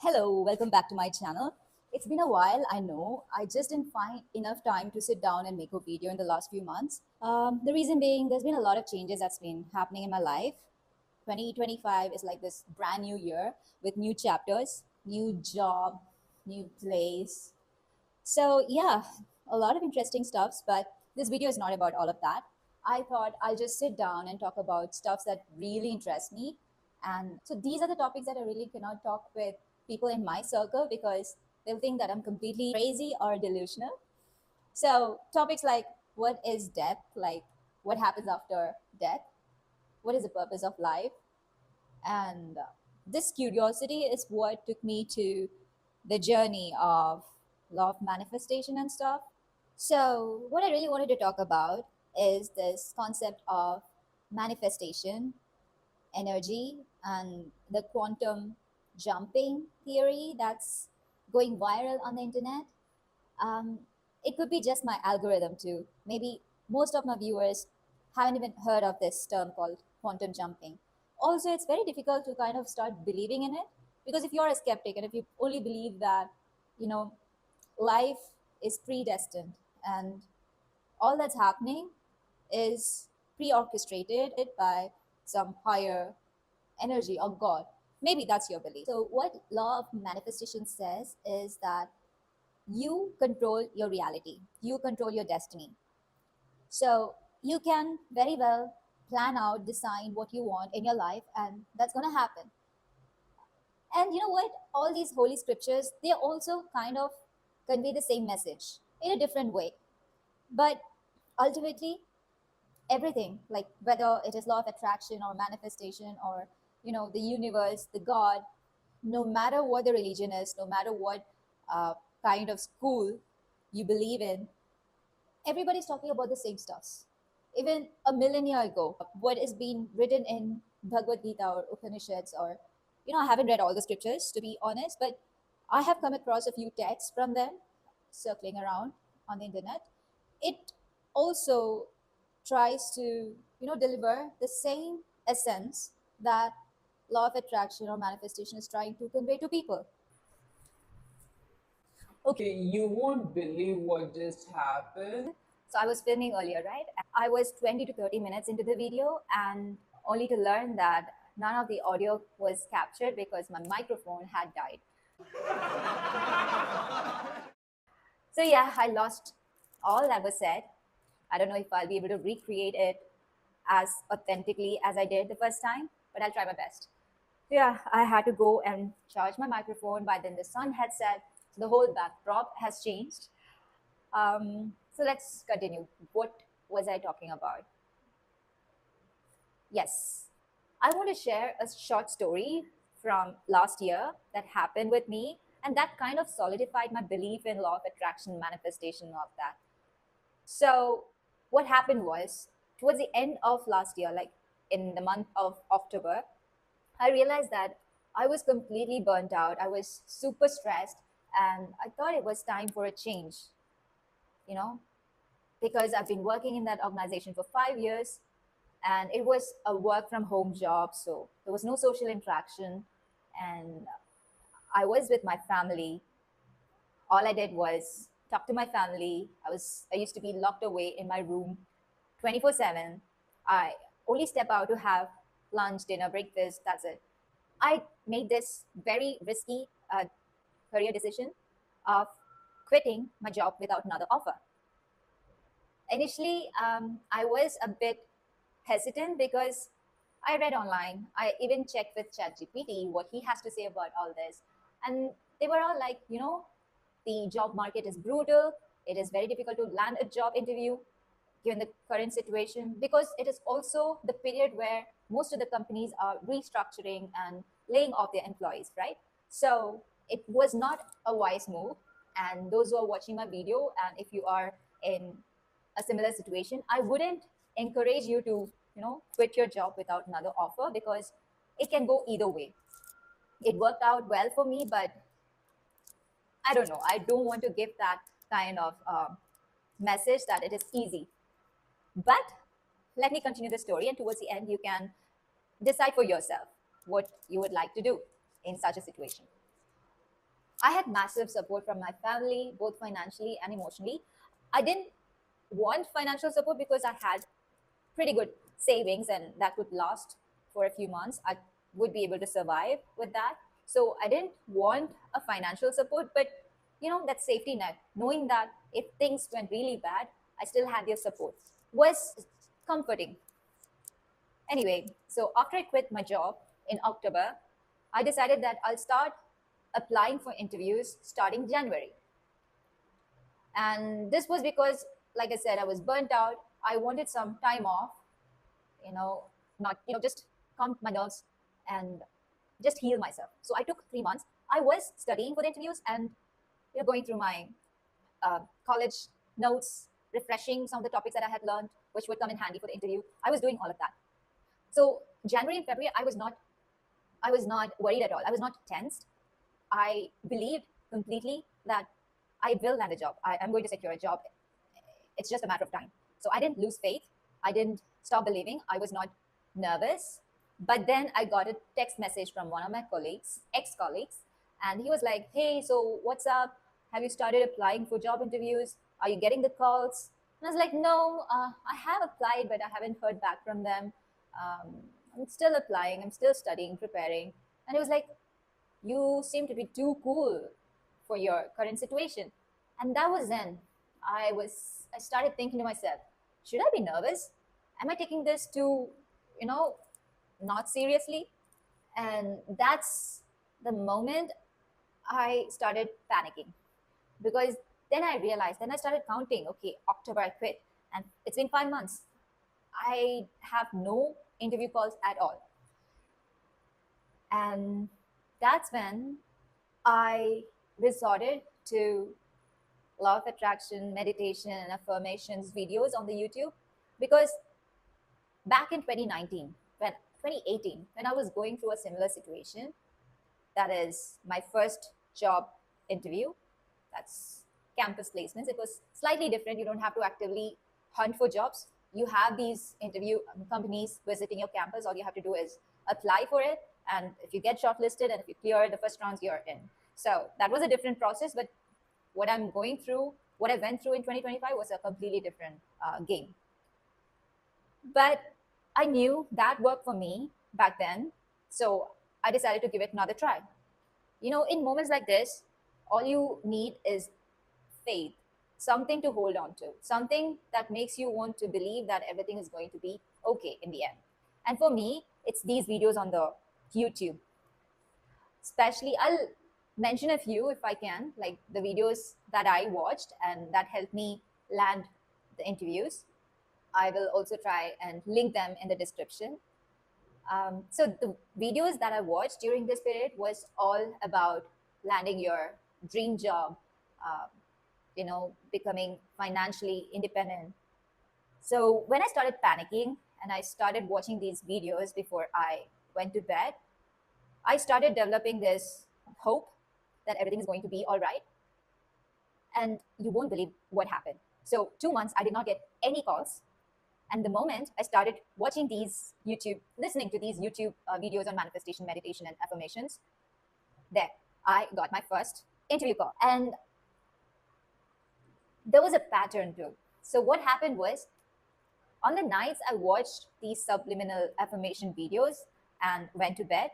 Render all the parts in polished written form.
Hello, welcome back to my channel. It's been a while, I know. I just didn't find enough time to sit down and make a video in the last few months. The reason being, there's been a lot of changes that's been happening in my life. 2025 is like this brand new year with new chapters, new job, new place. So, yeah, a lot of interesting stuffs, but this video is not about all of that. I thought I'll just sit down and talk about stuffs that really interest me. And so these are the topics that I really cannot talk with people in my circle because they'll think that I'm completely crazy or delusional. So, topics like what is death, like what happens after death, what is the purpose of life, and this curiosity is what took me to the journey of law of manifestation and stuff. So, what I really wanted to talk about is this concept of manifestation, energy, and the quantum jumping theory that's going viral on the internet. Um, it could be just my algorithm, too. Maybe most of my viewers haven't even heard of this term called quantum jumping. Also, it's very difficult to kind of start believing in it because if you're a skeptic and if you only believe that, you know, life is predestined and all that's happening is pre-orchestrated by some higher energy or god, maybe that's your belief. So what law of manifestation says is that you control your reality, you control your destiny. So you can very well plan out, design what you want in your life, and that's going to happen. And you know what, all these holy scriptures, they also kind of convey the same message in a different way. But ultimately, everything, like whether it is law of attraction or manifestation or the universe, the god, no matter what the religion is, no matter what uh, kind of school you believe in, everybody's talking about the same stuffs. Even a millennia ago, what is being written in Bhagavad Gita or Upanishads, or I haven't read all the scriptures to be honest, but I have come across a few texts from them circling around on the internet. It also tries to deliver the same essence that law of attraction or manifestation is trying to convey to people. Okay, you won't believe what just happened. So I was filming earlier, right? I was 20 to 30 minutes into the video, and only to learn that none of the audio was captured because my microphone had died. So yeah, I lost all that was said. I don't know if I'll be able to recreate it as authentically as I did the first time, but I'll try my best. So yeah, I had to go and charge my microphone. By then, the sun had set, so the whole backdrop has changed. So let's continue. What was I talking about? Yes, I want to share a short story from last year that happened with me, and that kind of solidified my belief in law of attraction, manifestation, of that. So, what happened was towards the end of last year, like in the month of October, I realized that I was completely burnt out. I was super stressed, and I thought it was time for a change, you know, because I've been working in that organization for 5 years and it was a work from home job. So there was no social interaction, and I was with my family. All I did was talk to my family. I used to be locked away in my room 24/7. I only step out to have lunch, dinner, breakfast. That's it. I made this very risky career decision of quitting my job without another offer. Initially, I was a bit hesitant because I read online. I even checked with ChatGPT what he has to say about all this. And they were all like, the job market is brutal. It is very difficult to land a job interview given the current situation because it is also the period where most of the companies are restructuring and laying off their employees, right? So it was not a wise move. And those who are watching my video, and if you are in a similar situation, I wouldn't encourage you to, quit your job without another offer because it can go either way. It worked out well for me, but I don't know. I don't want to give that kind of message that it is easy. But let me continue the story, and towards the end, you can decide for yourself what you would like to do in such a situation. I had massive support from my family, both financially and emotionally. I didn't want financial support because I had pretty good savings and that would last for a few months. I would be able to survive with that. So I didn't want a financial support, but that safety net, knowing that if things went really bad, I still had their support, was comforting. Anyway, so after I quit my job in October, I decided that I'll start applying for interviews starting January. And this was because, like I said, I was burnt out. I wanted some time off, you know, not, just calm my nerves and just heal myself. So I took 3 months. I was studying for the interviews and going through my college notes, refreshing some of the topics that I had learned, which would come in handy for the interview. I was doing all of that. So January and February, I was not worried at all. I was not tensed. I believed completely that I will land a job. I am going to secure a job. It's just a matter of time. So I didn't lose faith. I didn't stop believing. I was not nervous. But then I got a text message from one of my colleagues, ex colleagues, and he was like, "Hey, so what's up? Have you started applying for job interviews? Are you getting the calls?" And I was like, "No, I have applied, but I haven't heard back from them. Um, I'm still applying, I'm still studying, preparing." And he was like, "You seem to be too cool for your current situation." And that was then I started thinking to myself, should I be nervous? Am I taking this too, you know, not seriously? And that's the moment I started panicking, because then I realized, then I started counting, okay, October I quit, and it's been 5 months. I have no interview calls at all. And that's when I resorted to law of attraction, meditation, and affirmations videos on the YouTube, because back in 2019, when 2018, when I was going through a similar situation, that is my first job interview, that's campus placements. It was slightly different. You don't have to actively hunt for jobs. You have these interview companies visiting your campus. All you have to do is apply for it. And if you get shortlisted and if you clear the first rounds, you're in. So that was a different process. But what I'm going through, what I went through in 2025 was a completely different game. But I knew that worked for me back then. So I decided to give it another try. In moments like this, all you need is faith, something to hold on to, something that makes you want to believe that everything is going to be okay in the end. And for me, it's these videos on the YouTube. Especially, I'll mention a few if I can, like the videos that I watched and that helped me land the interviews. I will also try and link them in the description. So the videos that I watched during this period was all about landing your dream job, uh, becoming financially independent. So when I started panicking and I started watching these videos before I went to bed, I started developing this hope that everything is going to be all right. And you won't believe what happened. So 2 months, I did not get any calls. And the moment I started watching these YouTube, listening to these YouTube videos on manifestation, meditation, and affirmations, there I got my first interview call. And there was a pattern too. So what happened was, on the nights I watched these subliminal affirmation videos and went to bed,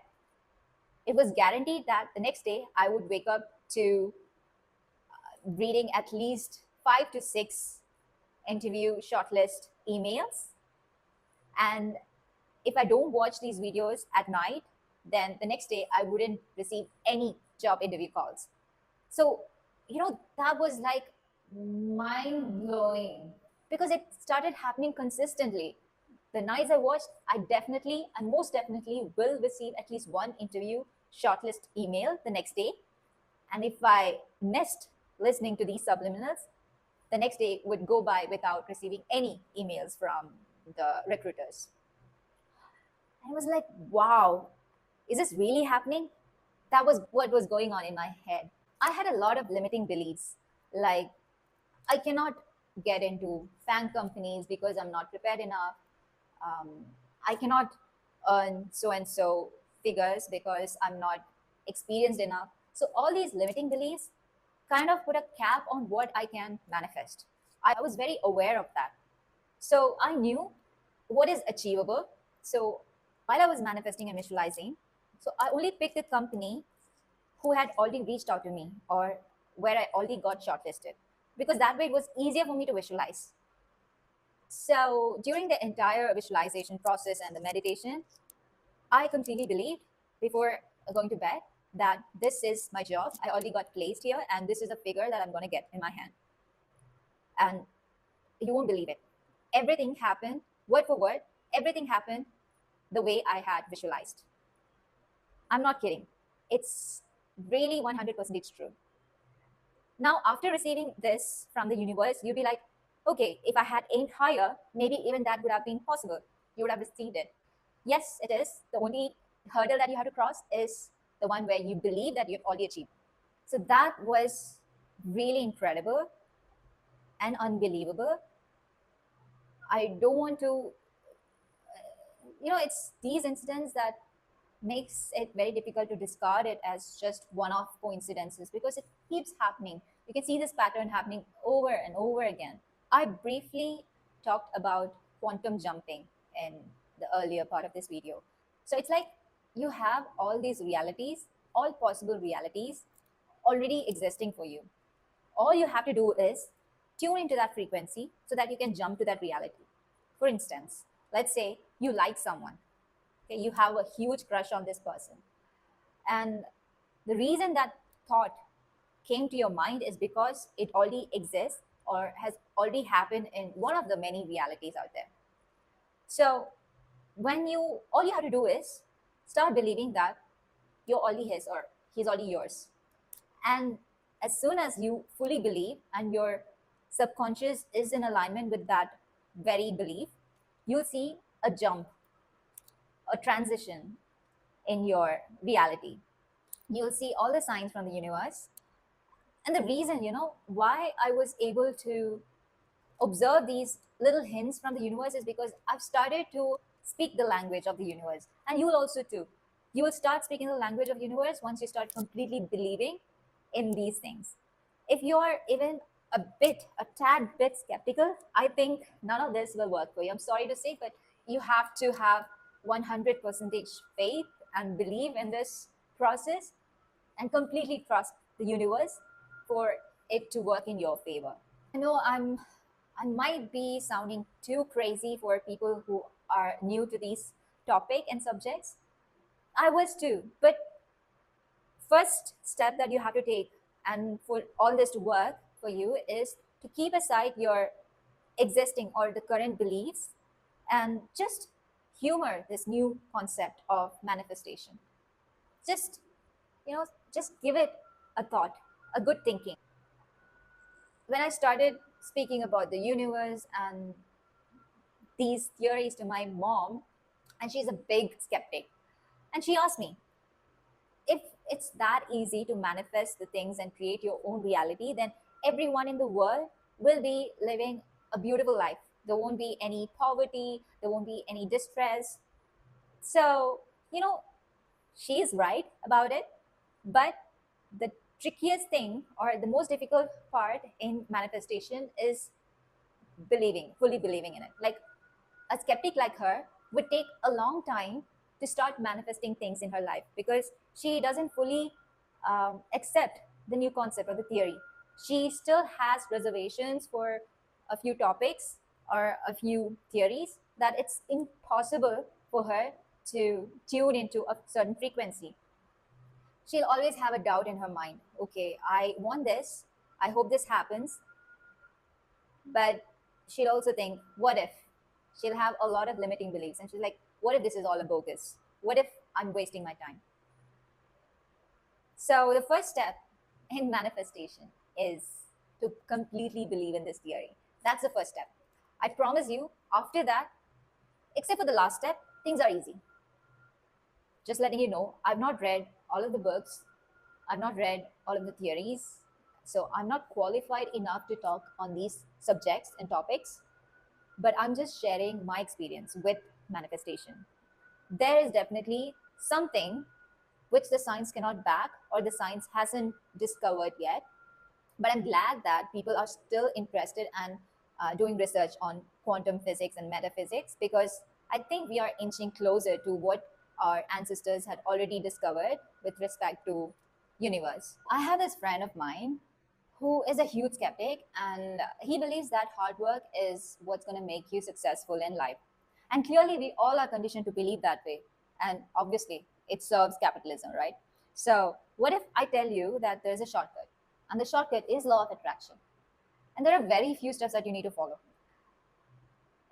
it was guaranteed that the next day I would wake up to reading at least 5 to 6 interview shortlist emails. And if I don't watch these videos at night, then the next day I wouldn't receive any job interview calls. So, that was like mind blowing, because it started happening consistently. The nights I watched, I definitely and most definitely will receive at least one interview shortlist email the next day. And if I missed listening to these subliminals, the next day would go by without receiving any emails from the recruiters. I was like, wow, is this really happening? That was what was going on in my head. I had a lot of limiting beliefs, like I cannot get into FANG companies because I'm not prepared enough. Um, I cannot earn so and so figures because I'm not experienced enough. So all these limiting beliefs kind of put a cap on what I can manifest. I was very aware of that. So I knew what is achievable. So while I was manifesting and visualizing, so I only picked a company who had already reached out to me or where I already got shortlisted, because that way it was easier for me to visualize. So during the entire visualization process and the meditation, I completely believed before going to bed that this is my job. I already got placed here, and this is a figure that I'm going to get in my hand. And you won't believe it. Everything happened word for word. Everything happened the way I had visualized. I'm not kidding. It's really 100% true. Now, after receiving this from the universe, you'll be like, okay, if I had aimed higher, maybe even that would have been possible. You would have received it. Yes, it is. The only hurdle that you have to cross is the one where you believe that you've already achieved. So that was really incredible and unbelievable. I don't want to, it's these incidents that makes it very difficult to discard it as just one-off coincidences, because it keeps happening. You can see this pattern happening over and over again. I briefly talked about quantum jumping in the earlier part of this video. So it's like you have all these realities, all possible realities already existing for you. All you have to do is tune into that frequency so that you can jump to that reality. For instance, let's say you like someone. Okay, you have a huge crush on this person. And the reason that thought came to your mind is because it already exists or has already happened in one of the many realities out there. So when all you have to do is start believing that you're already his or he's already yours. And as soon as you fully believe and your subconscious is in alignment with that very belief, you'll see a jump, a transition in your reality. You'll see all the signs from the universe. And the reason, why I was able to observe these little hints from the universe is because I've started to speak the language of the universe. And you will also too. You will start speaking the language of the universe once you start completely believing in these things. If you are even a tad bit skeptical, I think none of this will work for you. I'm sorry to say, but you have to have 100% faith and believe in this process and completely trust the universe for it to work in your favor. I know I might be sounding too crazy for people who are new to these topic and subjects. I was too, but first step that you have to take and for all this to work for you is to keep aside your existing or the current beliefs and just humor this new concept of manifestation. Just just give it a thought, a good thinking. When I started speaking about the universe and these theories to my mom, and she's a big skeptic, and she asked me, if it's that easy to manifest the things and create your own reality, then everyone in the world will be living a beautiful life. There won't be any poverty, there won't be any distress. So, she's right about it. But the trickiest thing or the most difficult part in manifestation is fully believing in it. Like a skeptic like her would take a long time to start manifesting things in her life because she doesn't fully accept the new concept or the theory. She still has reservations for a few topics or a few theories that it's impossible for her to tune into a certain frequency. She'll always have a doubt in her mind. Okay, I want this. I hope this happens. But she'll also think, what if? She'll have a lot of limiting beliefs. And she's like, what if this is all a bogus? What if I'm wasting my time? So the first step in manifestation is to completely believe in this theory. That's the first step. I promise you, after that, except for the last step, things are easy. Just letting you know, I've not read all of the books. I've not read all of the theories. So I'm not qualified enough to talk on these subjects and topics, but I'm just sharing my experience with manifestation. There is definitely something which the science cannot back or the science hasn't discovered yet. But I'm glad that people are still interested and doing research on quantum physics and metaphysics, because I think we are inching closer to what our ancestors had already discovered with respect to universe. I have this friend of mine who is a huge skeptic, and he believes that hard work is what's going to make you successful in life. And clearly we all are conditioned to believe that way, and obviously it serves capitalism, right? So what if I tell you that there's a shortcut, and the shortcut is law of attraction, and there are very few steps that you need to follow.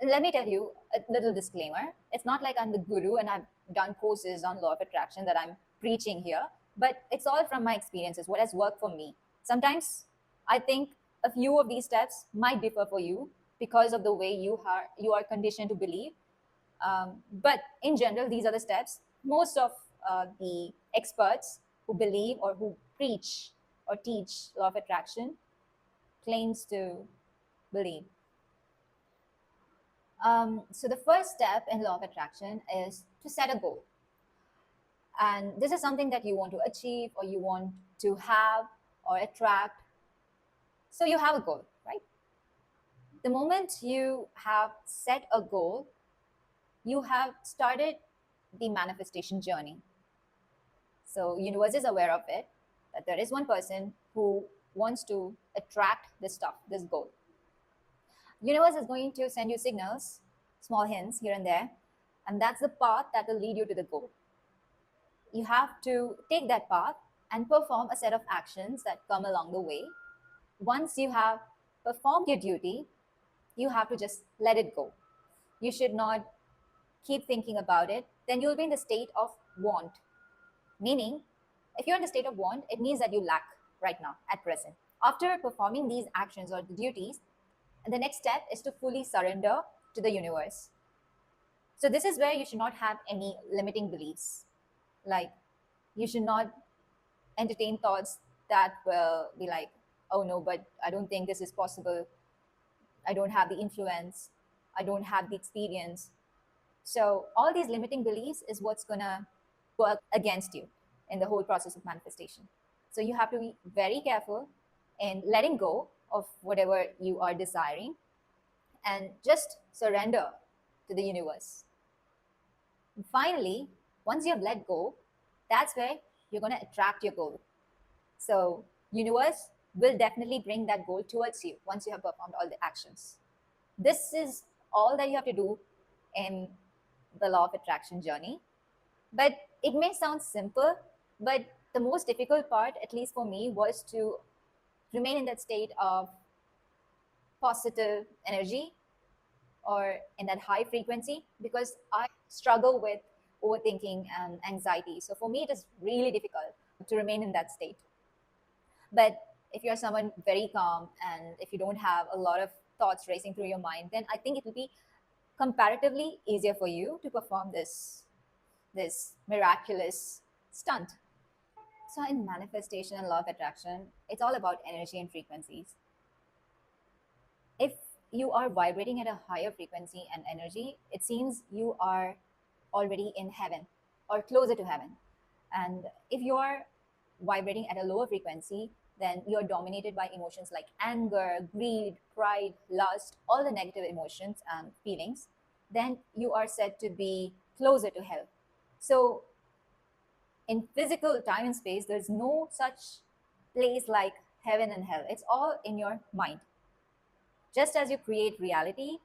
And let me tell you a little disclaimer. It's not like I'm the guru and I've done courses on law of attraction that I'm preaching here, but it's all from my experiences, what has worked for me. Sometimes I think a few of these steps might differ for you because of the way you are conditioned to believe. But in general, these are the steps most of the experts who believe or who preach or teach law of attraction claims to believe. So the first step in law of attraction is to set a goal. And this is something that you want to achieve or you want to have or attract. So you have a goal, right? The moment you have set a goal, you have started the manifestation journey. So universe is aware of it, that there is one person who wants to attract this stuff, this goal. Universe is going to send you signals, small hints here and there, and that's the path that will lead you to the goal. You have to take that path and perform a set of actions that come along the way. Once you have performed your duty, you have to just let it go. You should not keep thinking about it. Then you'll be in the state of want. Meaning, if you're in the state of want, it means that you lack right now, at present. After performing these actions or the duties, the next step is to fully surrender to the universe. So, this is where you should not have any limiting beliefs. Like, you should not entertain thoughts that will be like, oh no, but I don't think this is possible. I don't have the influence. I don't have the experience. So, all these limiting beliefs is what's going to work against you in the whole process of manifestation. So, you have to be very careful in letting go of whatever you are desiring and just surrender to the universe. And finally, once you have let go, that's where you're going to attract your goal. So, universe will definitely bring that goal towards you once you have performed all the actions. This is all that you have to do in the law of attraction journey. But it may sound simple, but the most difficult part, at least for me, was to remain in that state of positive energy or in that high frequency, because I struggle with overthinking and anxiety. So for me, it is really difficult to remain in that state. But if you're someone very calm and if you don't have a lot of thoughts racing through your mind, then I think it will be comparatively easier for you to perform this miraculous stunt. So in manifestation and law of attraction, it's all about energy and frequencies. If you are vibrating at a higher frequency and energy, it seems you are already in heaven or closer to heaven. And if you are vibrating at a lower frequency, then you're dominated by emotions like anger, greed, pride, lust, all the negative emotions and feelings, then you are said to be closer to hell. So, in physical time and space, there's no such place like heaven and hell. It's all in your mind. Just as you create reality,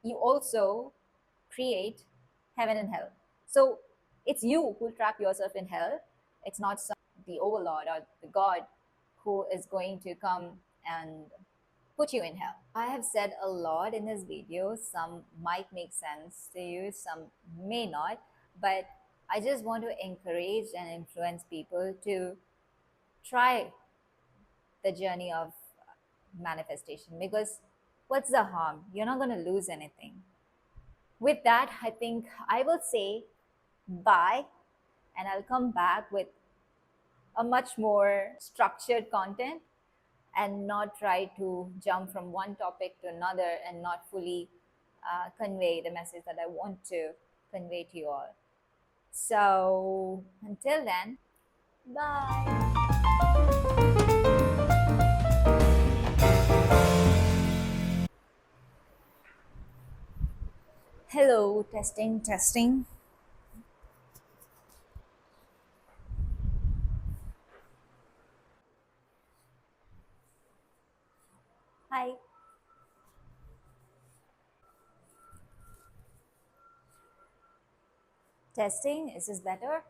you also create heaven and hell. So it's you who trap yourself in hell. It's not the overlord or the god who is going to come and put you in hell. I have said a lot in this video. Some might make sense to you, some may not, but I just want to encourage and influence people to try the journey of manifestation, because what's the harm? You're not going to lose anything. With that, I think I will say bye, and I'll come back with a much more structured content and not try to jump from one topic to another and not fully convey the message that I want to convey to you all. So until then, bye. Hello, testing, testing. Hi. Testing, is this better?